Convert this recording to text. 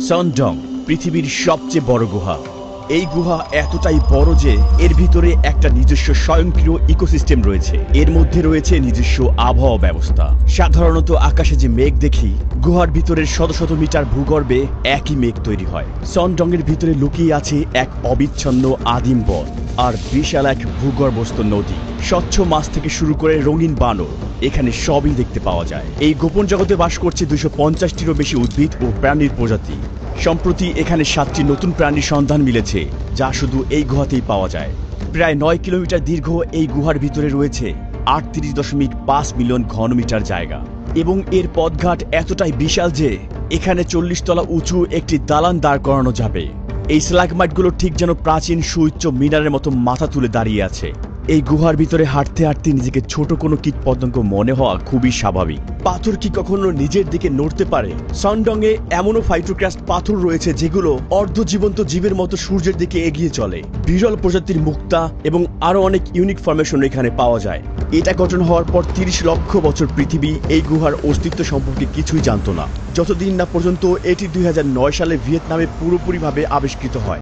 সনডং পৃথিবীর সবচেয়ে বড় গুহা। এই গুহা এতটাই বড় যে এর ভিতরে একটা নিজস্ব স্বয়ংক্রিয় ইকোসিস্টেম রয়েছে। এর মধ্যে রয়েছে নিজস্ব আবহাওয়া ব্যবস্থা। সাধারণত আকাশে যে মেঘ দেখি, গুহার ভিতরের শত শত মিটার ভূগর্ভে একই মেঘ তৈরি হয়। সনডং এর ভিতরে লুকিয়ে আছে এক অবিচ্ছন্ন আদিম বন আর বিশাল এক ভূগর্ভস্থ নদী। স্বচ্ছ মাছ থেকে শুরু করে রঙিন বানর, এখানে সবই দেখতে পাওয়া যায়। এই গোপন জগতে বাস করছে 250টিরও বেশি উদ্ভিদ ও প্রাণীর প্রজাতি। সম্প্রতি এখানে 7টি নতুন প্রাণীর সন্ধান মিলেছে, যা শুধু এই গুহাতেই পাওয়া যায়। প্রায় 9 কিলোমিটার দীর্ঘ এই গুহার ভিতরে রয়েছে 38.5 মিলিয়ন ঘনমিটার জায়গা এবং এর পথঘাট এতটাই বিশাল যে এখানে 40 তলা উঁচু একটি দালান দাঁড় করানো যাবে। এই স্ট্যালাগমাইটগুলো ঠিক যেন প্রাচীন সুউচ্চ মিনারের মতো মাথা তুলে দাঁড়িয়ে আছে। এই গুহার ভিতরে হাঁটতে হাঁটতে নিজেকে ছোট কোনো কীটপতঙ্গ মনে হওয়া খুবই স্বাভাবিক। পাথর কি কখনো নিজের দিকে নড়তে পারে? সনডং এ এমনও ফাইটোক্রাস্ট পাথর রয়েছে যেগুলো অর্ধজীবন্ত জীবের মতো সূর্যের দিকে এগিয়ে চলে। বিরল প্রজাতির মুক্তা এবং আরো অনেক ইউনিক ফরমেশন এখানে পাওয়া যায়। এটা গঠন হওয়ার পর 30 লক্ষ বছর পৃথিবী এই গুহার অস্তিত্ব সম্পর্কে কিছুই জানতো না, যতদিন না পর্যন্ত এটি 2009 সালে ভিয়েতনামে পুরোপুরিভাবে আবিষ্কৃত হয়।